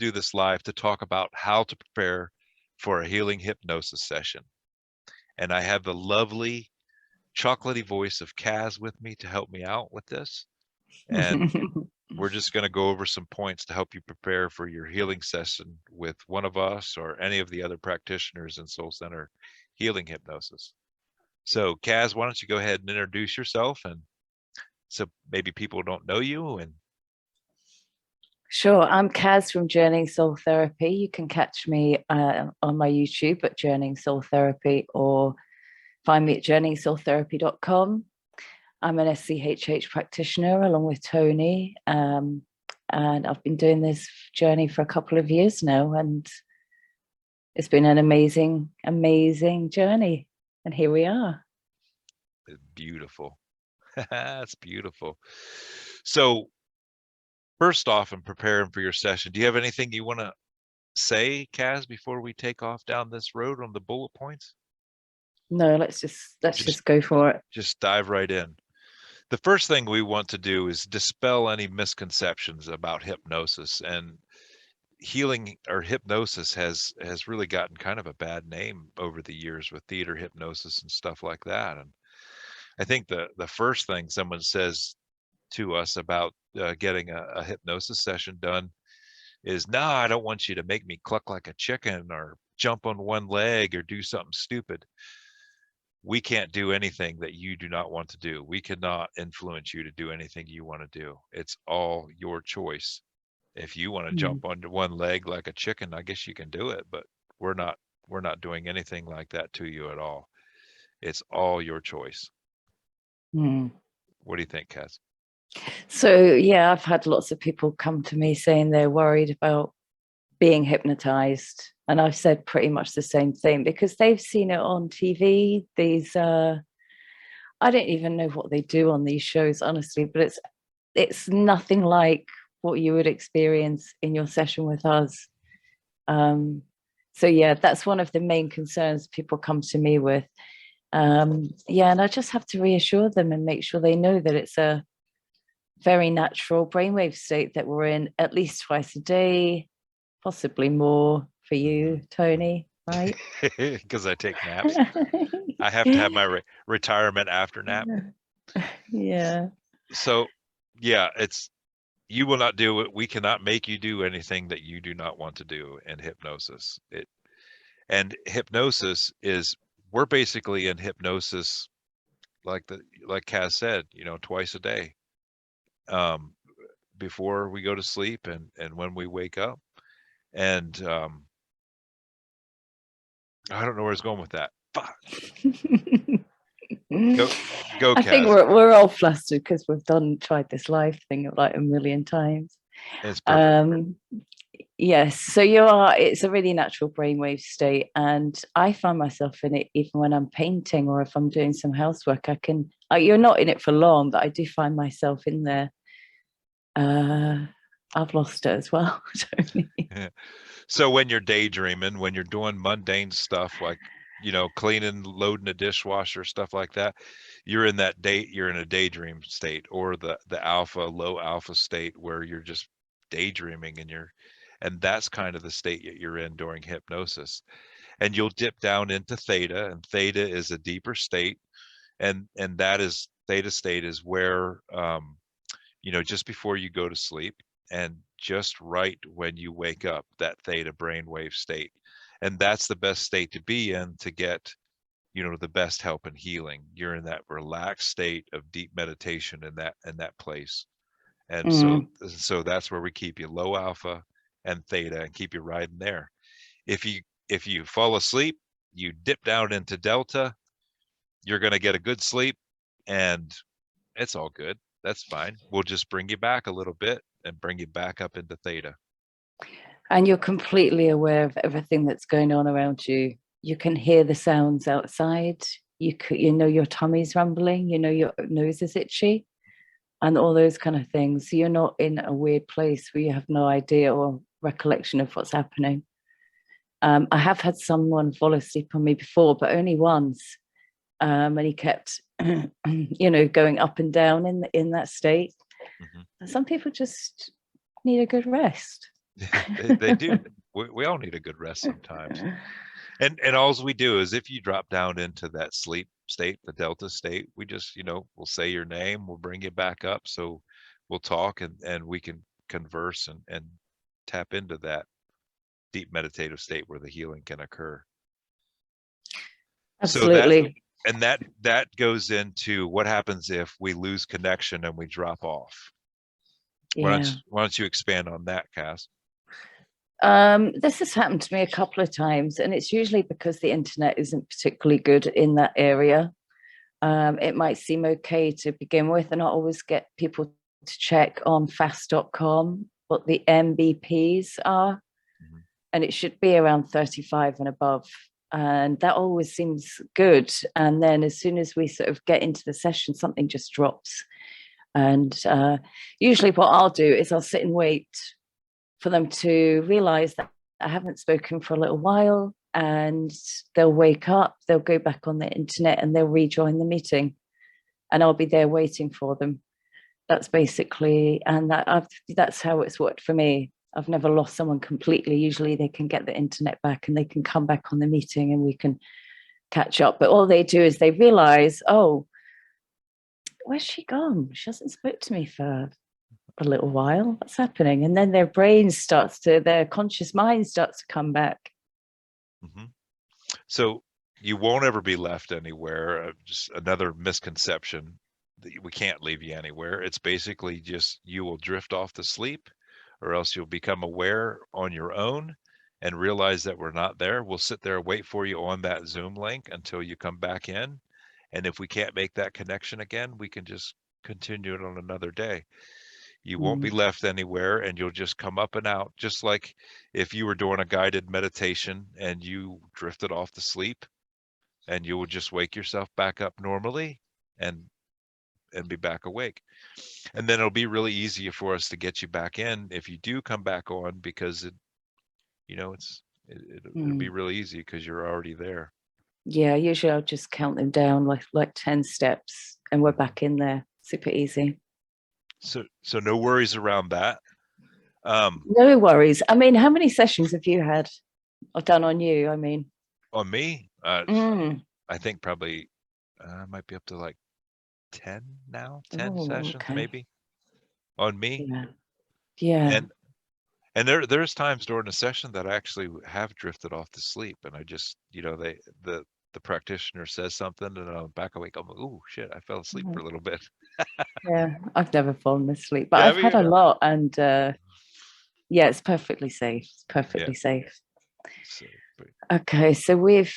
do this live to talk about how to prepare for a healing hypnosis session. And I have the lovely chocolatey voice of Kaz with me to help me out with this. And we're just going to go over some points to help you prepare for your healing session with one of us or any of the other practitioners in Soul Center Healing Hypnosis. So Kaz, why don't you go ahead and introduce yourself, and so maybe people don't know you. And Sure, I'm Kaz from Journeying Soul Therapy. You can catch me on my YouTube at Journeying Soul Therapy, or find me at journeyingsoultherapy.com. I'm an SCHH practitioner along with Tony, and I've been doing this journey for a couple of years now, and it's been an amazing, amazing journey. And here we are. Beautiful. That's beautiful. So first off, in preparing for your session, do you have anything you want to say, Kaz, before we take off down this road on the bullet points? No, let's just go for it. Just dive right in. The first thing we want to do is dispel any misconceptions about hypnosis. And healing or hypnosis has really gotten kind of a bad name over the years with theater hypnosis and stuff like that. And I think the first thing someone says to us about getting a hypnosis session done is, "No, I don't want you to make me cluck like a chicken or jump on one leg or do something stupid." We can't do anything that you do not want to do. We cannot influence you to do anything you want to do. It's all your choice. If you want to jump onto one leg like a chicken, I guess you can do it, but we're not doing anything like that to you at all. It's all your choice. What do you think, Kaz? So yeah, I've had lots of people come to me saying they're worried about being hypnotized, and I've said pretty much the same thing, because they've seen it on TV. These I don't even know what they do on these shows, honestly, but it's nothing like what you would experience in your session with us. So yeah, that's one of the main concerns people come to me with. Yeah, and I just have to reassure them and make sure they know that it's a very natural brainwave state that we're in at least twice a day, possibly more for you, Tony, right? Because I take naps. I have to have my retirement after nap. Yeah. So yeah, you will not do it. We cannot make you do anything that you do not want to do in hypnosis. And hypnosis is, we're basically in hypnosis, like Kaz said, twice a day, before we go to sleep and when we wake up. And I don't know where it's going with that. Fuck. Go, I Kaz. think we're all flustered because we've tried this live thing like a million times. It's perfect. Yes, so it's a really natural brainwave state, and I find myself in it even when I'm painting or if I'm doing some housework. You're not in it for long, but I do find myself in there. I've lost it as well. So when you're daydreaming, when you're doing mundane stuff like, cleaning, loading a dishwasher, stuff like that, you're in a daydream state, or the low alpha state where you're just daydreaming, and that's kind of the state that you're in during hypnosis. And you'll dip down into theta, and theta is a deeper state, and theta state is where just before you go to sleep and just right when you wake up, that theta brainwave state. And that's the best state to be in to get, the best help and healing. You're in that relaxed state of deep meditation in that place. And so that's where we keep you, low alpha and theta, and keep you riding there. If you fall asleep, you dip down into delta, you're going to get a good sleep, and it's all good. That's fine. We'll just bring you back a little bit and bring you back up into theta. And you're completely aware of everything that's going on around you. You can hear the sounds outside. You know your tummy's rumbling. Your nose is itchy, and all those kind of things. So you're not in a weird place where you have no idea or recollection of what's happening. I have had someone fall asleep on me before, but only once. And he kept, going up and down in that state. Some people just need a good rest. They do. We all need a good rest sometimes. And all we do is if you drop down into that sleep state, the delta state, we just, we'll say your name, we'll bring you back up. So we'll talk and we can converse and tap into that deep meditative state where the healing can occur. So Absolutely. that goes into what happens if we lose connection and we drop off. Yeah. Why don't you expand on that, Cass? This has happened to me a couple of times, and it's usually because the internet isn't particularly good in that area. It might seem okay to begin with, and I always get people to check on fast.com what the MBPs are, Mhm. and it should be around 35 and above. And that always seems good. And then as soon as we sort of get into the session, something just drops. And usually what I'll do is I'll sit and wait for them to realize that I haven't spoken for a little while, and they'll wake up, they'll go back on the internet and they'll rejoin the meeting, and I'll be there waiting for them. That's basically, and that's how it's worked for me. I've never lost someone completely. Usually they can get the internet back and they can come back on the meeting and we can catch up. But all they do is they realize, oh, where's she gone? She hasn't spoke to me for a little while. What's happening? And then their their conscious mind starts to come back. Mm-hmm. So you won't ever be left anywhere. Just another misconception that we can't leave you anywhere. It's basically just you will drift off to sleep, or else you'll become aware on your own and realize that we're not there. We'll sit there and wait for you on that Zoom link until you come back in. And if we can't make that connection again, we can just continue it on another day. You won't be left anywhere, and you'll just come up and out, just like if you were doing a guided meditation and you drifted off to sleep, and you will just wake yourself back up normally and be back awake. And then it'll be really easy for us to get you back in if you do come back on, because it'll be really easy because you're already there. Yeah, usually I'll just count them down like 10 steps and we're back in there. Super easy. So no worries around that. No worries. I mean, how many sessions have you had or done on you? I mean, On me, I think probably might be up to like 10 now, 10 oh, sessions okay. maybe on me. Yeah. Yeah. And there's times during the session that I actually have drifted off to sleep, and I just, the practitioner says something and I'm back awake. I'm like, oh shit, I fell asleep for a little bit. Yeah. I've never fallen asleep, but Yeah, I've me had a either. lot, and yeah, it's perfectly safe. It's Yeah. perfectly safe. So, Okay, so we've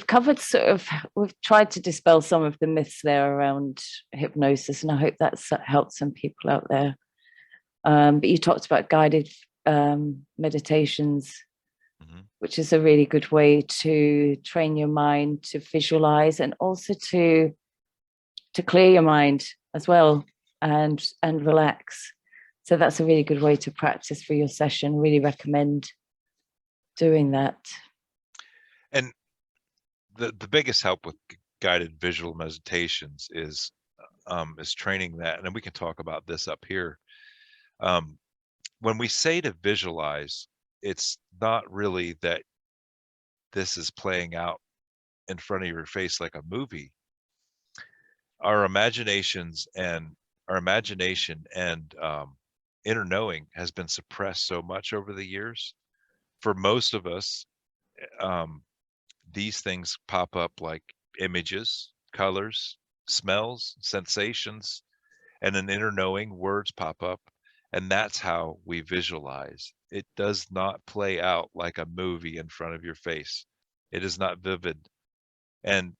covered sort of, we've tried to dispel some of the myths there around hypnosis, and I hope that's helped some people out there. But you talked about guided meditations, mhm. which is a really good way to train your mind to visualize, and also to clear your mind as well, and relax. So that's a really good way to practice for your session. Really recommend doing that. And the biggest help with guided visual meditations is training that, and we can talk about this up here. When we say to visualize, it's not really that this is playing out in front of your face like a movie. Our imaginations and our imagination and inner knowing has been suppressed so much over the years. For most of us, um, these things pop up like images, colors, smells, sensations, and an inner knowing, words pop up, and that's how we visualize. It does not play out like a movie in front of your face. It is not vivid. And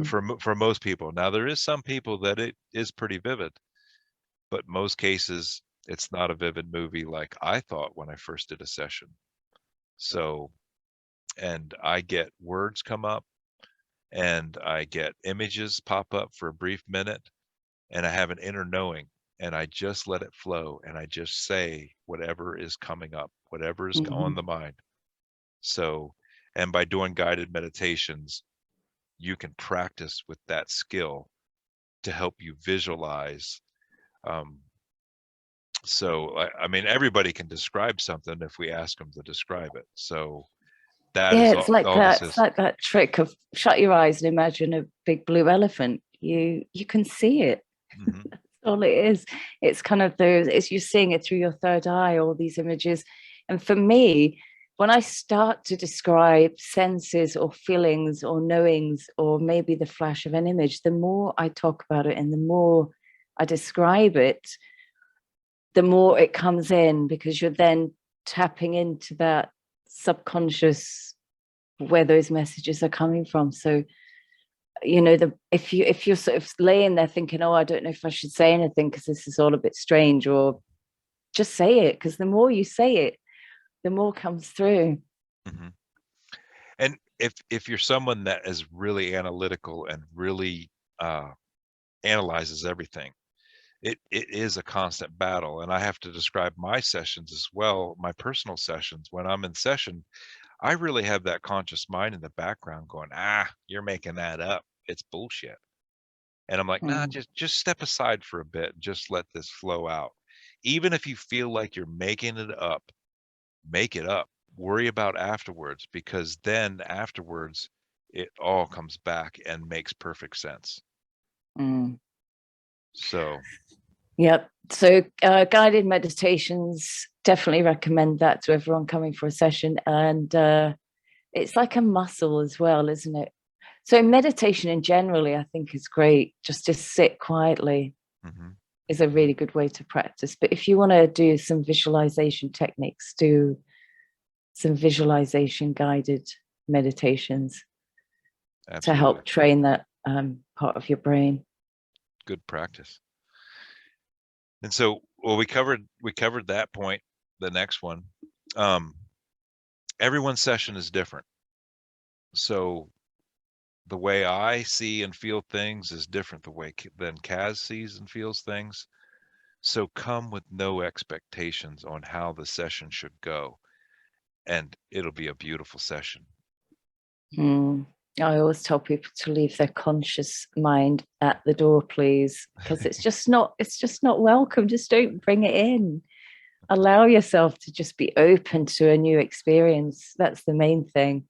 for most people, now there is some people that it is pretty vivid, but most cases it's not a vivid movie like I thought when I first did a session. So, and I get words come up, and I get images pop up for a brief minute, and I have an inner knowing, and I just let it flow, and I just say whatever is coming up, whatever is on the mind. So, and by doing guided meditations, you can practice with that skill to help you visualize um, So I mean, everybody can describe something if we ask them to describe it. So that Yeah, is it's like all this that. It's is. like that trick of shut your eyes and imagine a big blue elephant. You can see it. Hmm. That's all it is. It's kind of those. It's you're seeing it through your third eye. All these images, and for me, when I start to describe senses or feelings or knowings or maybe the flash of an image, the more I talk about it and the more I describe it, the more it comes in because you're then tapping into that subconscious where those messages are coming from. So, the if you're sort of laying there thinking, oh, I don't know if I should say anything because this is all a bit strange, or just say it, because the more you say it, the more comes through. Hmm. And if you're someone that is really analytical and really uh, analyzes everything, it is a constant battle. And I have to describe my sessions as well, my personal sessions. When I'm in session, I really have that conscious mind in the background going, you're making that up. It's bullshit. And I'm like, nah, Mm, just step aside for a bit. Just let this flow out. Even if you feel like you're making it up, make it up. Worry about afterwards, because then afterwards it all comes back and makes perfect sense. mm. So, Yep. So guided meditations, definitely recommend that to everyone coming for a session. And it's like a muscle as well, isn't it? So meditation in generally, I think is great. Just to sit quietly mhm. is a really good way to practice. But if you want to do some visualization techniques, do some visualization guided meditations to Absolutely. help train that part of your brain. Good practice. And so, well, we covered that point. The next one, um, everyone's session is different. So the way I see and feel things is different the way than Kaz sees and feels things. So come with no expectations on how the session should go, and it'll be a beautiful session. Mm. I always tell people to leave their conscious mind at the door, please, because it's just not welcome. Just don't bring it in. Allow yourself to just be open to a new experience. That's the main thing.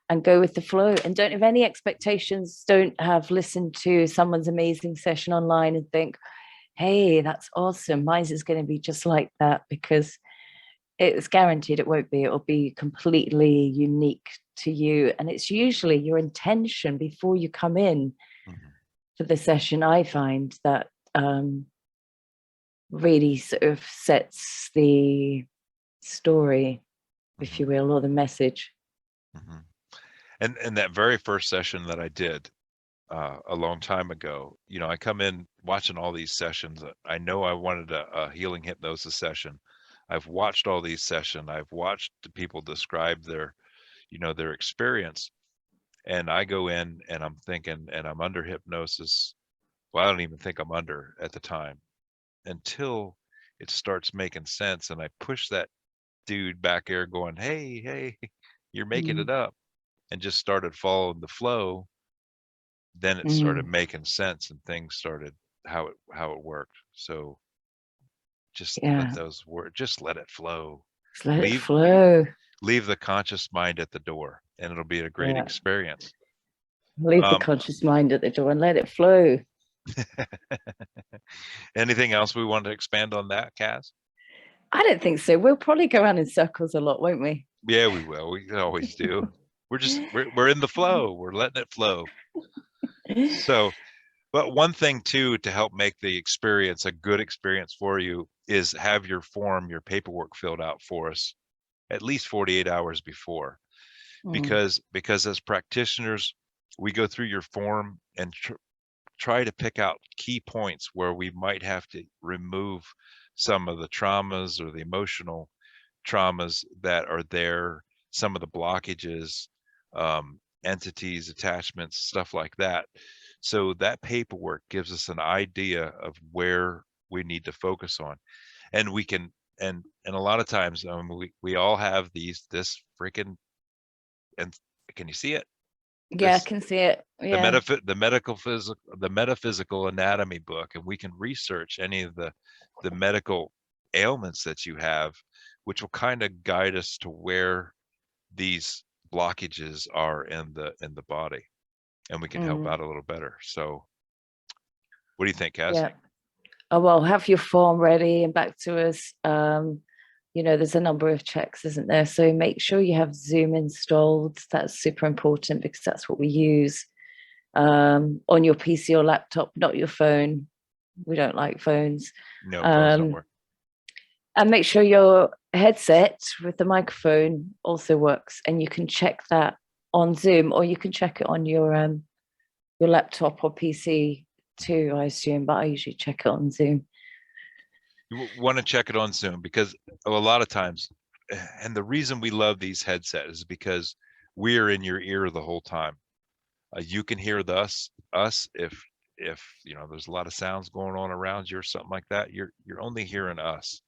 And go with the flow. And don't have any expectations. Don't have listened to someone's amazing session online and think, hey, that's awesome. Mine's is going to be just like that, because it's guaranteed it won't be. It'll be completely unique to you. And it's usually your intention before you come in Mhm, for the session. I find that really sort of sets the story, if mhm, you will, or the message. mhm. And that very first session that I did a long time ago, I come in watching all these sessions. I know I wanted a healing hypnosis session. I've watched all these sessions. I've watched the people describe their experience. And I go in and I'm thinking, and I'm under hypnosis. Well, I don't even think I'm under at the time until it starts making sense. And I push that dude back there going, hey, hey, you're making it Mm, up, and just started following the flow. Then it started mm, making sense and things started how it worked. So just let yeah, those words, just let it flow. just let it Leave flow. leave the conscious mind at the door, and it'll be a great Yeah, experience. leave the Um, conscious mind at the door and let it flow. anything else we want to expand on that, Kaz? I don't think so. We'll probably go around in circles a lot, won't we? Yeah, we will. We always do. We're in the flow. We're letting it flow. So, but one thing too to help make the experience a good experience for you is have your paperwork filled out for us at least 48 hours before, Mm, because as practitioners we go through your form and try to pick out key points where we might have to remove some of the traumas or the emotional traumas that are there, some of the blockages, entities, attachments, stuff like that. So that paperwork gives us an idea of where we need to focus on, and we can, and a lot of times we all have this freaking, and can you see it? yeah, I This can see it. the Yeah. metaphysical anatomy book, and we can research any of the medical ailments that you have, which will kind of guide us to where these blockages are in the body, and we can help out a little better. So what do you think, Cass? Yeah. Oh, well, have your form ready and back to us. There's a number of checks, isn't there? So make sure you have Zoom installed. That's super important because that's what we use on your PC or laptop, not your phone. We don't like phones. No, phones don't work. And make sure your headset with the microphone also works, and you can check that on Zoom, or you can check it on your laptop or PC too, I assume, but I usually check it on Zoom. You want to check it on Zoom because a lot of times, and the reason we love these headsets is because we're in your ear the whole time. You can hear us if there's a lot of sounds going on around you or something like that. You're only hearing us.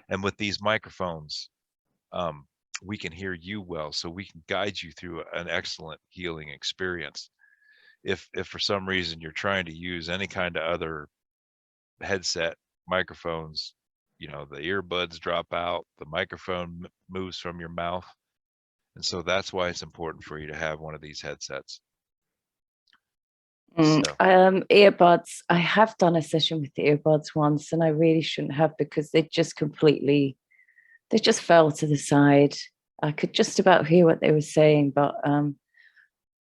And with these microphones, we can hear you well, so we can guide you through an excellent healing experience. If for some reason you're trying to use any kind of other headset, microphones, the earbuds drop out, the microphone moves from your mouth. And so that's why it's important for you to have one of these headsets. Earbuds. I have done a session with the earbuds once, and I really shouldn't have, because they just fell to the side. I could just about hear what they were saying, but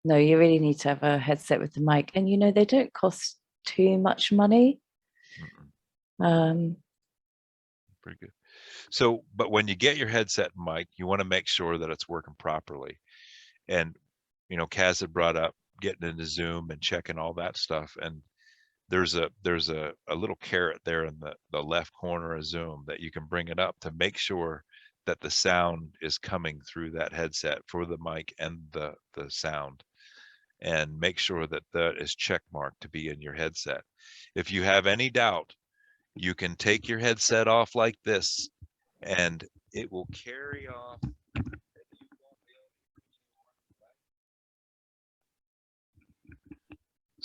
no, you really need to have a headset with the mic, and they don't cost too much money. Pretty good. So, but when you get your headset mic, you want to make sure that it's working properly. And Kaz had brought up getting into Zoom and checking all that stuff, and there's a little caret there in the left corner of Zoom that you can bring it up to make sure that the sound is coming through that headset for the mic and the sound, and make sure that that is check marked to be in your headset. If you have any doubt, you can take your headset off like this, and it will carry off.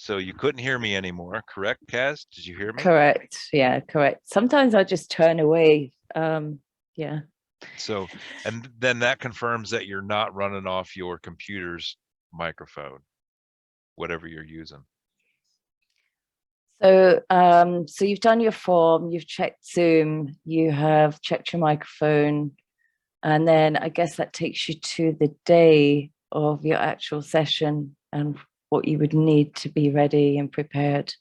So you couldn't hear me anymore, correct, Kaz? Did you hear me? Correct. Yeah, correct. Sometimes I just turn away. Yeah. So, and then that confirms that you're not running off your computer's microphone, whatever you're using. So, so you've done your form, you've checked Zoom, you have checked your microphone, and then I guess that takes you to the day of your actual session and what you would need to be ready and prepared.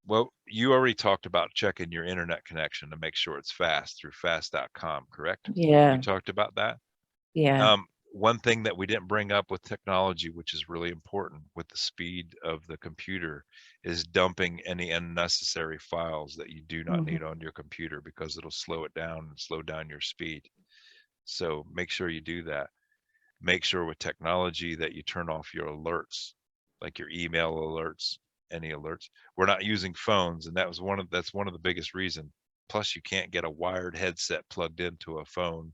Well, you already talked about checking your internet connection to make sure it's fast through fast.com, correct? Yeah. You talked about that? Yeah. One thing that we didn't bring up with technology, which is really important with the speed of the computer, is dumping any unnecessary files that you do not need on your computer, because it'll slow it down and slow down your speed. So make sure you do that. Make sure with technology that you turn off your alerts, like your email alerts, any alerts. We're not using phones, and that's one of the biggest reasons. Plus, you can't get a wired headset plugged into a phone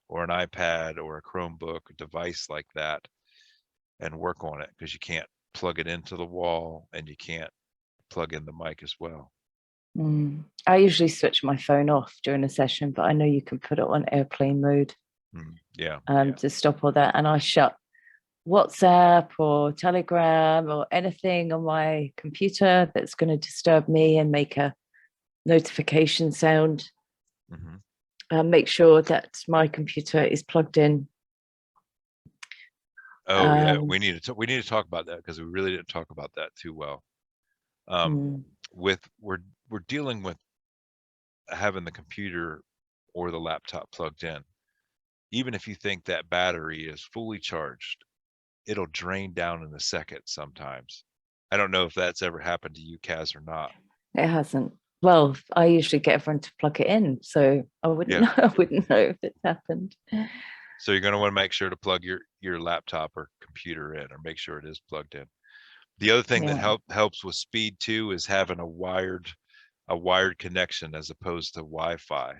or an iPad or a Chromebook device like that and work on it, because you can't plug it into the wall and you can't plug in the mic as well. I usually switch my phone off during a session, but I know you can put it on airplane mode. Yeah. To stop all that. And I shut WhatsApp or Telegram or anything on my computer that's going to disturb me and make a notification sound. Make sure that my computer is plugged in. Oh yeah, we need to talk about that, because we really didn't talk about that too well. We're dealing with having the computer or the laptop plugged in. Even if you think that battery is fully charged, it'll drain down in a second sometimes. I don't know if that's ever happened to you, Kaz, or not. It hasn't. Well, I usually get everyone to plug it in, so I wouldn't know. I wouldn't know if it's happened. So you're going to want to make sure to plug your laptop or computer in, or make sure it is plugged in. The other thing that helps with speed too is having a wired connection as opposed to Wi-Fi,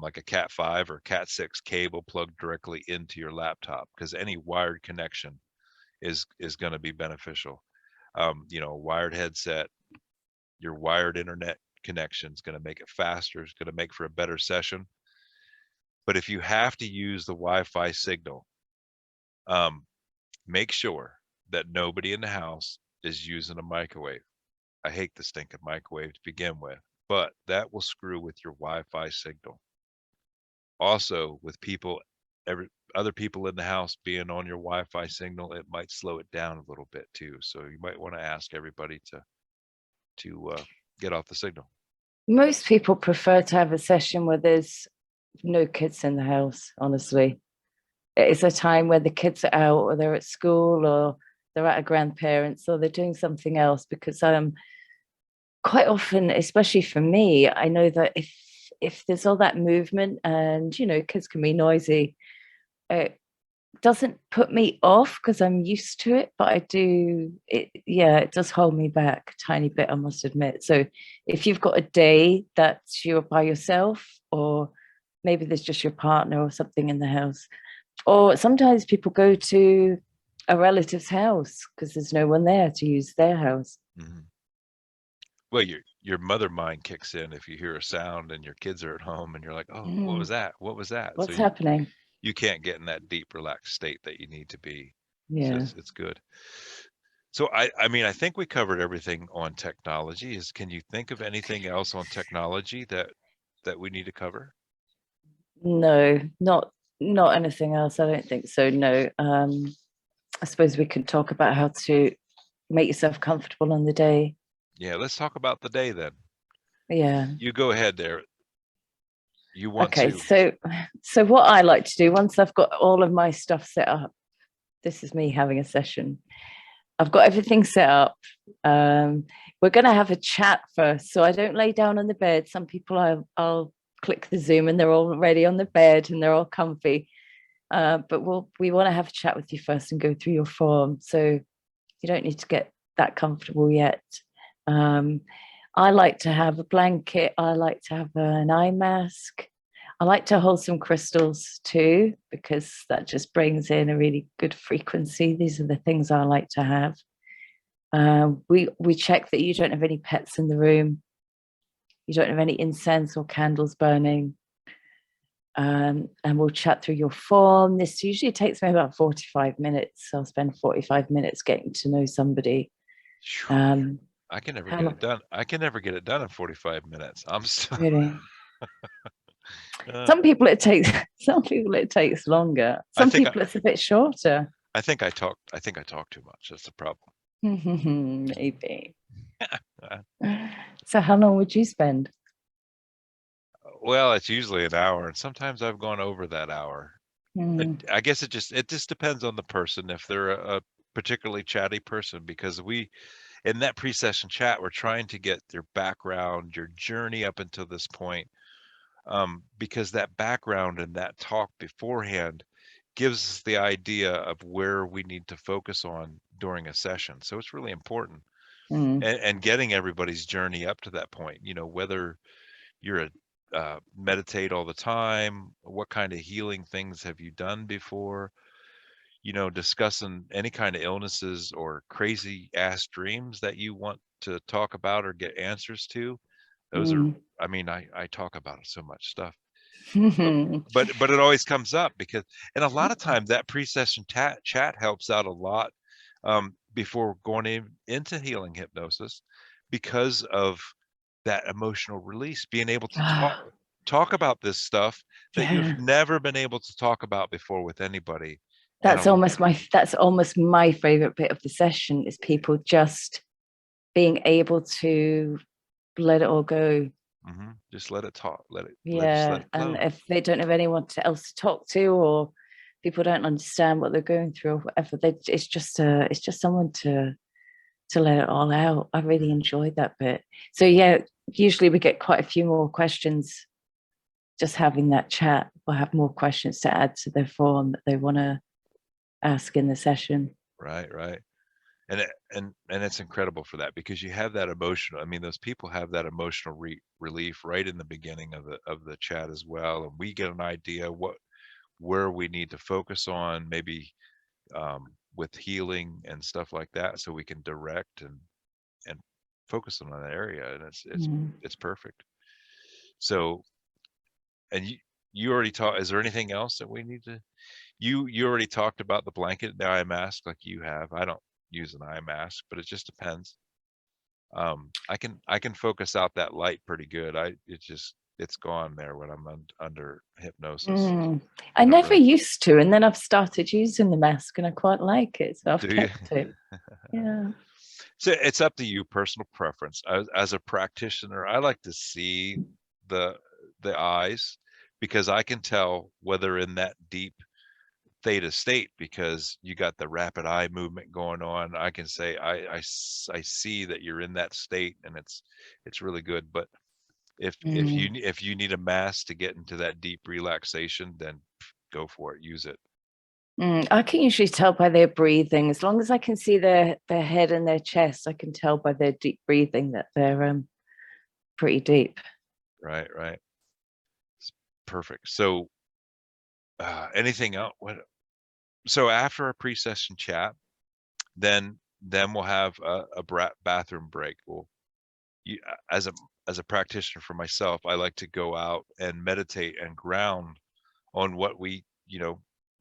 like a Cat 5 or Cat 6 cable plugged directly into your laptop, because any wired connection is going to be beneficial. A wired headset, your wired internet connection. It's going to make it faster. It's going to make for a better session. But if you have to use the Wi-Fi signal, make sure that nobody in the house is using a microwave. I hate the stinking microwave to begin with, but that will screw with your Wi-Fi signal. Also, with other people in the house being on your Wi-Fi signal, it might slow it down a little bit too. So you might want to ask everybody to get off the signal. Most people prefer to have a session where there's no kids in the house, honestly. It's a time where the kids are out, or they're at school, or they're at a grandparent's, or they're doing something else. Because quite often, especially for me, I know that if there's all that movement and kids can be noisy, it doesn't put me off because I'm used to it, but it does hold me back a tiny bit, I must admit. So if you've got a day that you're by yourself, or maybe there's just your partner or something in the house, or sometimes people go to a relative's house because there's no one there to use their house. Mm-hmm. Well, your mother mind kicks in if you hear a sound and your kids are at home and you're like, oh, what was that? What was that? What's happening? You can't get in that deep, relaxed state that you need to be. Yeah. So it's good. So I mean, I think we covered everything on technology. Can you think of anything else on technology that we need to cover? No, not anything else. I don't think so. No. I suppose we can talk about how to make yourself comfortable on the day. Yeah, let's talk about the day then. Yeah. You go ahead there. You want Okay, to. so what I like to do once I've got all of my stuff set up, this is me having a session. I've got everything set up. We're going to have a chat first, so I don't lay down on the bed. Some people I'll click the Zoom and they're already on the bed and they're all comfy. But we want to have a chat with you first and go through your form. So you don't need to get that comfortable yet. I like to have a blanket. I like to have an eye mask. I like to hold some crystals too, because that just brings in a really good frequency. These are the things I like to have. We check that you don't have any pets in the room. You don't have any incense or candles burning. And we'll chat through your form. This usually takes me about 45 minutes. I'll spend 45 minutes getting to know somebody. I can never get it done. I can never get it done in 45 minutes. I'm still really. Some people it takes longer. Some people it's a bit shorter. I think I talk too much. That's the problem. Maybe. So how long would you spend? Well, it's usually an hour, and sometimes I've gone over that hour. I guess it just depends on the person. If they're a particularly chatty person, because in that pre-session chat, we're trying to get their background, your journey up until this point, because that background and that talk beforehand gives us the idea of where we need to focus on during a session. So it's really important, and getting everybody's journey up to that point. Whether you're a meditate all the time, what kind of healing things have you done before? Discussing any kind of illnesses or crazy ass dreams that you want to talk about or get answers to. Those are, I mean, I talk about so much stuff, but it always comes up and a lot of times that pre-session chat helps out a lot before going into healing hypnosis, because of that emotional release, being able to talk about this stuff that you've never been able to talk about before with anybody. That's almost my favorite bit of the session, is people just being able to let it all go. Just let it talk. Let it and if they don't have anyone else to talk to, or people don't understand what they're going through or whatever, it's just someone to let it all out. I really enjoyed that bit. So usually we get quite a few more questions just having that chat. We'll have more questions to add to their form that they want to ask in the session. Right. And it's incredible for that, because you have that emotional, I mean, those people have that emotional relief right in the beginning of the chat as well, and we get an idea where we need to focus on, maybe with healing and stuff like that, so we can direct and focus on that area, and Mm. it's perfect. So, and you already talked. Is there anything else that we need to? You already talked about the blanket, the eye mask, like you have. I don't use an eye mask, but it just depends. I can focus out that light pretty good. It's gone there when I'm under hypnosis. I I don't never really. used to, and then I've started using the mask, and I quite like it, so I've Do you? kept it. Yeah. So it's up to you, personal preference. As a practitioner, I like to see the the eyes because I can tell whether in that deep theta state because you got the rapid eye movement going on. I can say I see that you're in that state, and it's really good. But if you need a mask to get into that deep relaxation, then go for it. Use it. I can usually tell by their breathing. As long as I can see their head and their chest, I can tell by their deep breathing that they're pretty deep. Right, right. It's perfect. So anything else? So after a pre-session chat, then we'll have a bathroom break. Well, you, as a practitioner for myself, I like to go out and meditate and ground on what we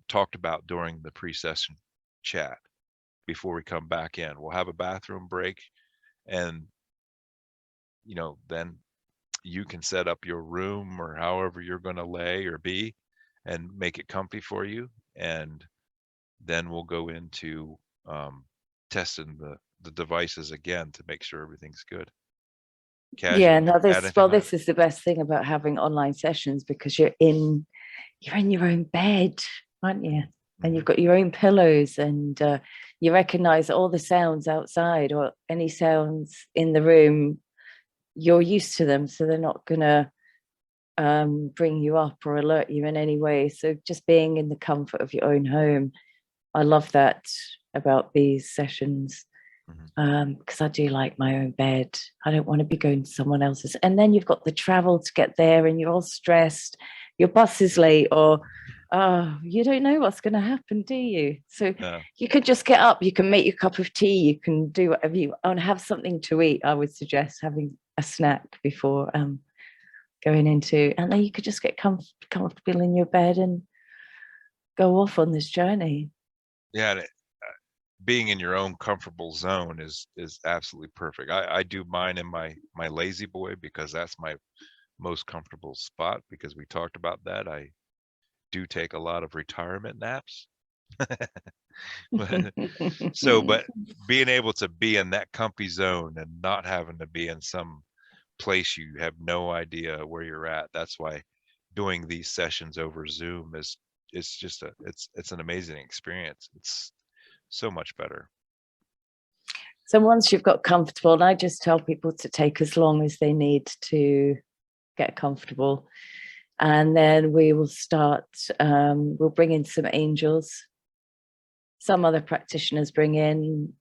talked about during the pre-session chat before we come back in. We'll have a bathroom break, and then you can set up your room or however you're going to lay or be and make it comfy for you, and then we'll go into testing the devices again to make sure everything's good. Kaz, you Yeah, want no, to add anything on this is the best thing about having online sessions, because you're in your own bed, aren't you? And you've got your own pillows, and you recognize all the sounds outside or any sounds in the room. You're used to them, so they're not gonna bring you up or alert you in any way. So just being in the comfort of your own home, I love that about these sessions. Because I do like my own bed. I don't want to be going to someone else's. And then you've got the travel to get there, and you're all stressed. Your bus is late, or you don't know what's going to happen, do you? So No. you could just get up. You can make your cup of tea. You can do whatever you want and have something to eat. I would suggest having a snack before going into, and then you could just get comfortable in your bed and go off on this journey. Yeah, being in your own comfortable zone is absolutely perfect. I do mine in my lazy boy because that's my most comfortable spot, because we talked about that. I do take a lot of retirement naps. But being able to be in that comfy zone and not having to be in some place you have no idea where you're at, that's why doing these sessions over Zoom it's just it's an amazing experience. It's so much better. So once you've got comfortable, and I just tell people to take as long as they need to get comfortable. And then we will start, we'll bring in some angels. Some other practitioners bring in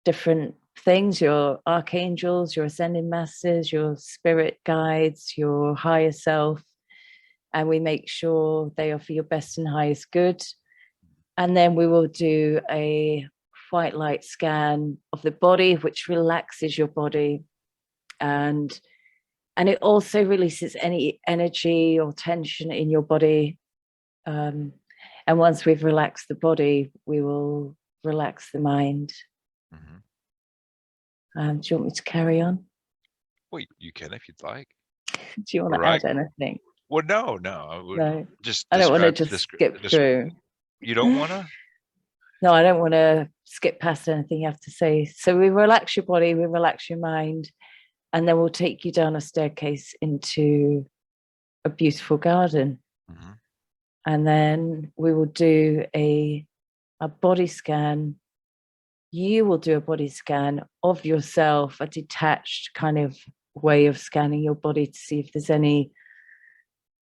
different things, your archangels, your ascending masters, your spirit guides, your higher self. And we make sure they offer your best and highest good. And then we will do a white light scan of the body, which relaxes your body, and it also releases any energy or tension in your body. And once we've relaxed the body, we will relax the mind. Do you want me to carry on? Well, you can if you'd like. Do you want to add anything? Well, no. No, Just I don't want to just skip through. You don't want to? No, I don't want to skip past anything you have to say. So we relax your body, we relax your mind, and then we'll take you down a staircase into a beautiful garden. And then we will do a body scan. You will do a body scan of yourself, a detached kind of way of scanning your body to see if there's any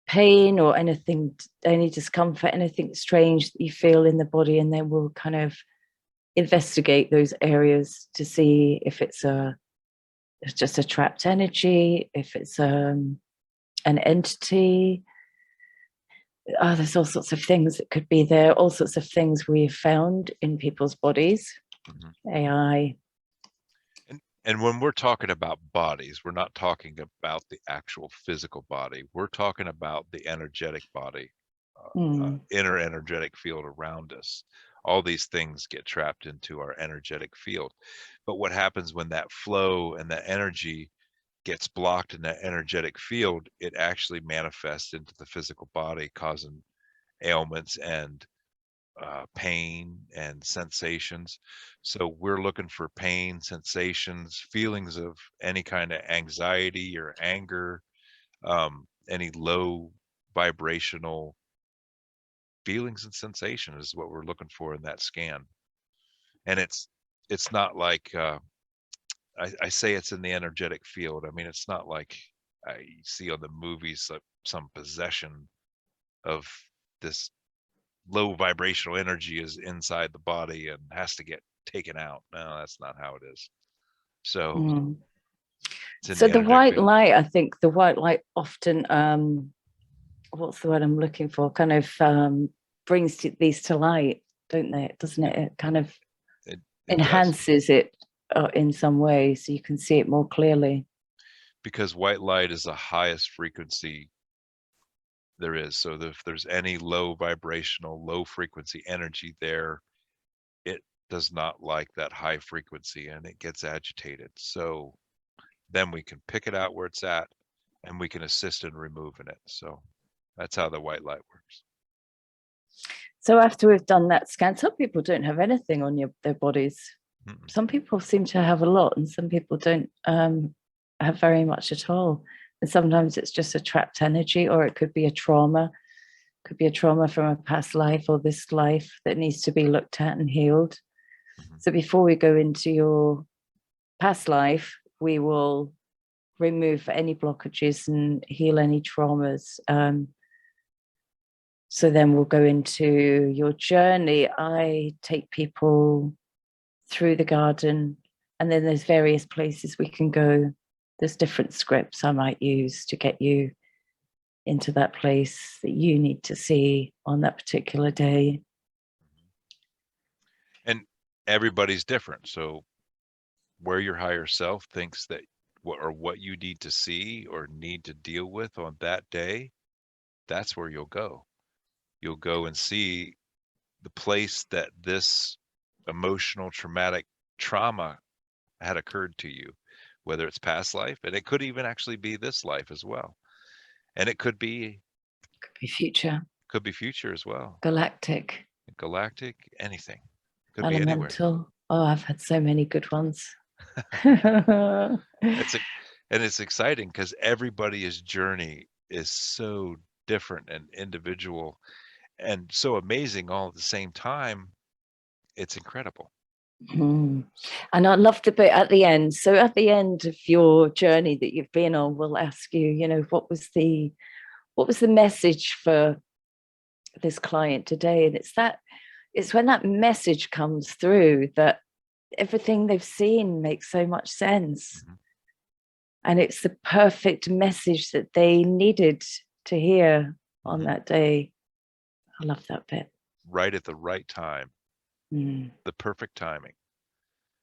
pain or anything, any discomfort, anything strange that you feel in the body. And then we'll kind of investigate those areas to see if it's just a trapped energy, if it's an entity. There's all sorts of things that could be there, all sorts of things we've found in people's bodies. AI. And when we're talking about bodies, we're not talking about the actual physical body. We're talking about the energetic body, inner energetic field around us. All these things get trapped into our energetic field. But what happens when that flow and that energy gets blocked in that energetic field, it actually manifests into the physical body, causing ailments and pain and sensations. So we're looking for pain, sensations, feelings of any kind of anxiety or anger, any low vibrational feelings and sensations is what we're looking for in that scan. And it's not like I say it's in the energetic field. I mean, it's not like I see on the movies like some possession of this low vibrational energy is inside the body and has to get taken out. No, that's not how it is. So it's in So the the energetic white field. light, I think the white light often, what's the word I'm looking for? Kind of brings these to light, don't they? Doesn't it? It kind of It enhances it in some way, so you can see it more clearly. Because white light is the highest frequency there is. So if there's any low vibrational, low frequency energy there, it does not like that high frequency and it gets agitated. So then we can pick it out where it's at and we can assist in removing it. So that's how the white light works. So after we've done that scan, some people don't have anything on their bodies. Some people seem to have a lot, and some people don't have very much at all. And sometimes it's just a trapped energy, or it could be a trauma. It could be a trauma from a past life or this life that needs to be looked at and healed. So before we go into your past life, we will remove any blockages and heal any traumas. So then we'll go into your journey. I take people through the garden, and then there's various places we can go. There's different scripts I might use to get you into that place that you need to see on that particular day. And everybody's different. So where your higher self thinks that what you need to see or need to deal with on that day, that's where you'll go. You'll go and see the place that this emotional traumatic trauma had occurred to you, whether it's past life, and it could even actually be this life as well. And it could be Future, future as well. galactic, Anything. Could be anywhere. elemental. Oh, I've had so many good ones. It's exciting because everybody's journey is so different and individual and so amazing all at the same time. It's incredible. And I love the bit at the end. So at the end of your journey that you've been on, we'll ask you, you know, what was the message for this client today? And it's when that message comes through that everything they've seen makes so much sense. And it's the perfect message that they needed to hear on that day. I love that bit. Right at the right time. The perfect timing.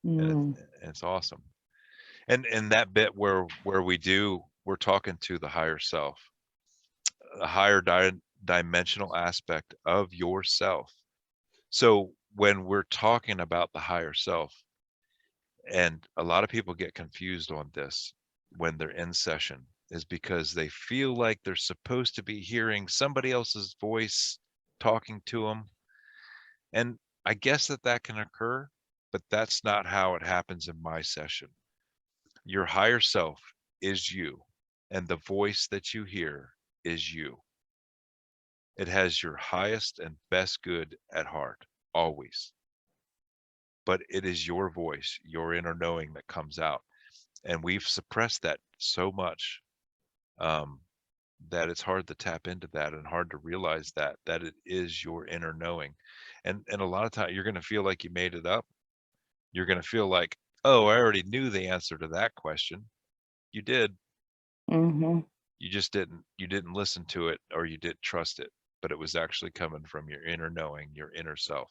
And it's awesome. And that bit where we're talking to the higher self, a higher dimensional aspect of yourself. So when we're talking about the higher self, and a lot of people get confused on this when they're in session, is because they feel like they're supposed to be hearing somebody else's voice talking to them. And I guess that can occur, but that's not how it happens in my session. Your higher self is you, and the voice that you hear is you. It has your highest and best good at heart, always. But it is your voice, your inner knowing that comes out. And we've suppressed that so much that it's hard to tap into that and hard to realize that it is your inner knowing. And a lot of times you're going to feel like you made it up. You're going to feel like, oh, I already knew the answer to that question. You did. You just didn't listen to it, or you didn't trust it, but it was actually coming from your inner knowing, your inner self.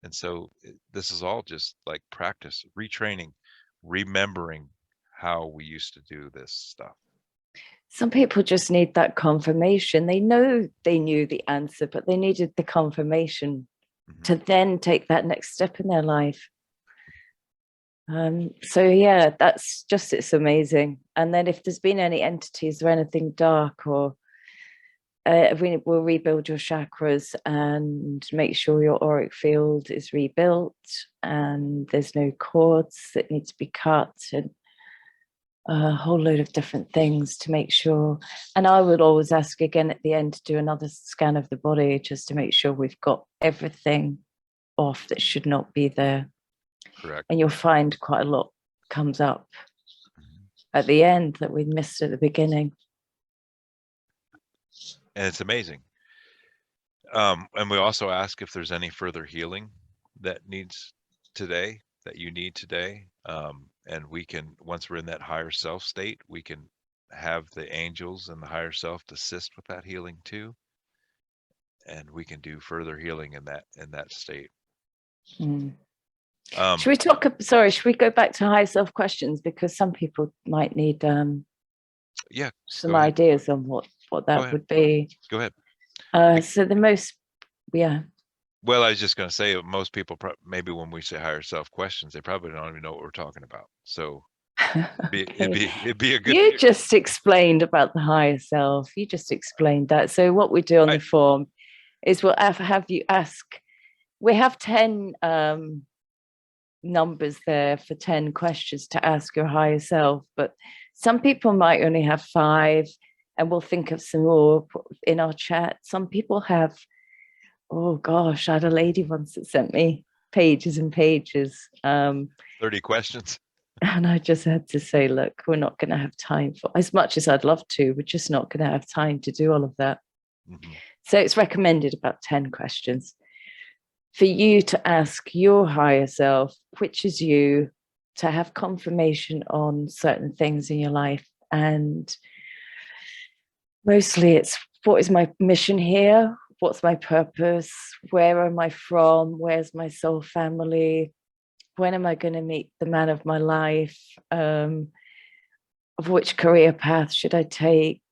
And so this is all just like practice, retraining. remembering how we used to do this stuff. Some people just need that confirmation. They know they knew the answer, but they needed the confirmation to then take that next step in their life. So yeah, that's just, it's amazing. And then if there's been any entities or anything dark, or we'll rebuild your chakras and make sure your auric field is rebuilt and there's no cords that need to be cut, and a whole load of different things to make sure. And I would always ask again at the end to do another scan of the body, just to make sure we've got everything off that should not be there. Correct. And you'll find quite a lot comes up at the end that we missed at the beginning. And it's amazing. And we also ask if there's any further healing that needs today, that you need today. And we can, once we're in that higher self state, we can have the angels and the higher self assist with that healing too. And we can do further healing in that state. Should we talk, sorry, should we go back to higher self questions? Because some people might need some ideas on what that would be. Go ahead. So the most, Well, I was just going to say, most people, maybe when we say higher self questions, they probably don't even know what we're talking about. So it'd be a good. You just explained about the higher self. You just explained that. So what we do on the form is we'll have you ask. We have 10 numbers there for 10 questions to ask your higher self, but some people might only have 5, and we'll think of some more in our chat. Some people have, oh gosh, I had a lady once that sent me pages and pages. 30 questions. And I just had to say, look, we're not going to have time for, as much as I'd love to, we're just not going to have time to do all of that. So it's recommended about 10 questions for you to ask your higher self, which is you, to have confirmation on certain things in your life. And mostly it's, what is my mission here? What's my purpose? Where am I from? Where's my soul family? When am I going to meet the man of my life? Of which career path should I take?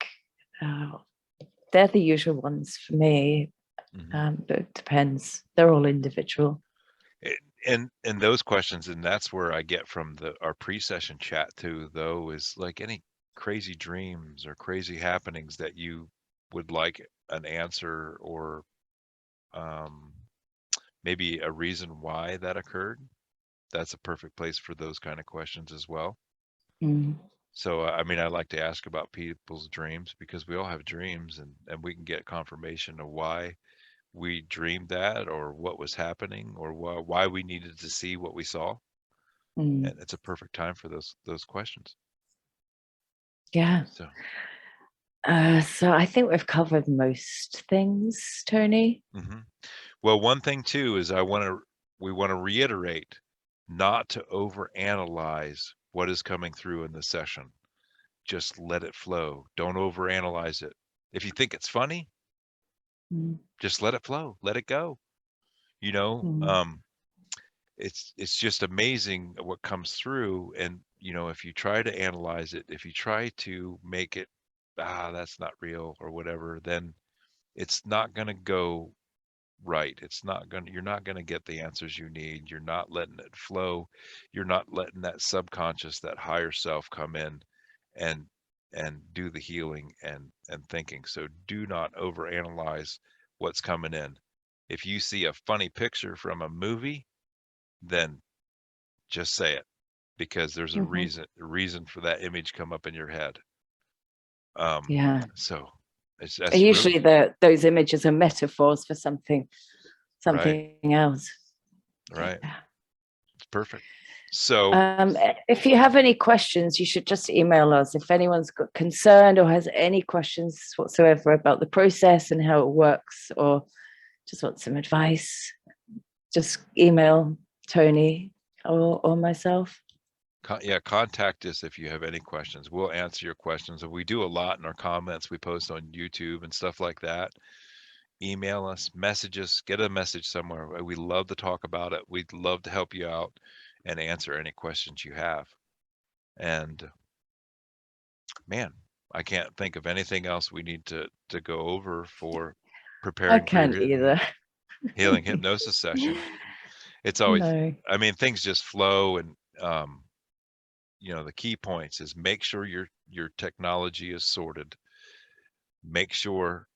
They're the usual ones for me. But it depends. They're all individual. And those questions, and that's where I get from our pre-session chat too, though, is like any crazy dreams or crazy happenings that you would like an answer, or maybe a reason why that occurred. That's a perfect place for those kind of questions as well. So I mean, I like to ask about people's dreams, because we all have dreams, and we can get confirmation of why we dreamed that, or what was happening, or why we needed to see what we saw. And it's a perfect time for those questions. Yeah. So I think we've covered most things, Tony. Well, one thing too is we want to reiterate not to overanalyze what is coming through in the session. Just let it flow. Don't overanalyze it. If you think it's funny, just let it flow. Let it go. You know, it's just amazing what comes through. And you know, if you try to analyze it, if you try to make it, that's not real or whatever, then it's not going to go right. You're not going to get the answers you need. You're not letting it flow. You're not letting that subconscious, that higher self come in and do the healing and thinking. So do not overanalyze what's coming in. If you see a funny picture from a movie, then just say it, because there's a reason for that image come up in your head. So that's usually really, those images are metaphors for something else. Right. It's perfect. So if you have any questions, you should just email us. If anyone's got concerned or has any questions whatsoever about the process and how it works, or just want some advice, just email Tony or myself. Contact us if you have any questions. We'll answer your questions. And we do a lot in our comments. We post on YouTube and stuff like that. Email us, message us, get a message somewhere. We love to talk about it. We'd love to help you out and answer any questions you have. And man, I can't think of anything else we need to go over for I preparing for your can't either. healing hypnosis session. It's always, No. I mean, things just flow. And the key points is make sure your technology is sorted. Make sure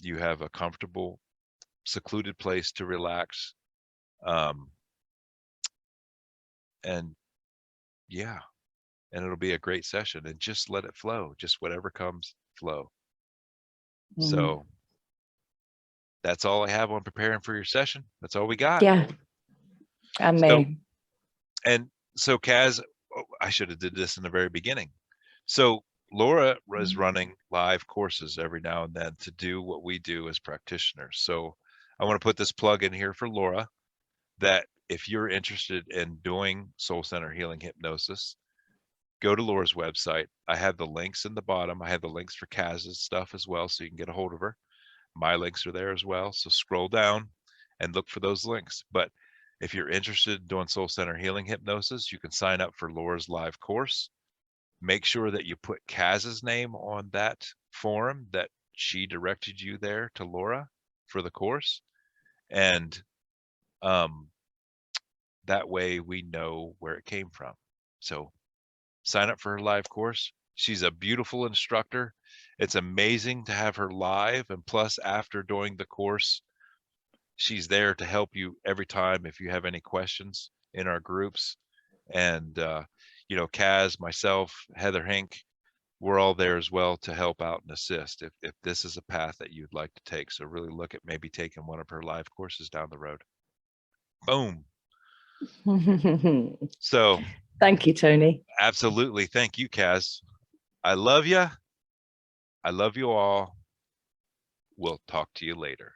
you have a comfortable, secluded place to relax. Um, and yeah, and it'll be a great session, and just let it flow. Just whatever comes, flow. So that's all I have on preparing for your session. That's all we got. Yeah. And So, me. and so Kaz, I should have did this in the very beginning. So Laura was running live courses every now and then to do what we do as practitioners. So I want to put this plug in here for Laura, that if you're interested in doing soul center healing hypnosis, go to Laura's website. I have the links in the bottom. I have the links for Kaz's stuff as well, so you can get a hold of her. My links are there as well. So scroll down and look for those links. But if you're interested in doing soul center healing hypnosis, you can sign up for Laura's live course. Make sure that you put Kaz's name on that forum, that she directed you there to Laura for the course. And that way we know where it came from. So sign up for her live course. She's a beautiful instructor. It's amazing to have her live. And plus, after doing the course, she's there to help you every time if you have any questions in our groups. And, Kaz, myself, Heather Hink, we're all there as well to help out and assist if this is a path that you'd like to take. So really look at maybe taking one of her live courses down the road. Boom. So thank you, Tony. absolutely. Thank you, Kaz. I love you. I love you all. We'll talk to you later.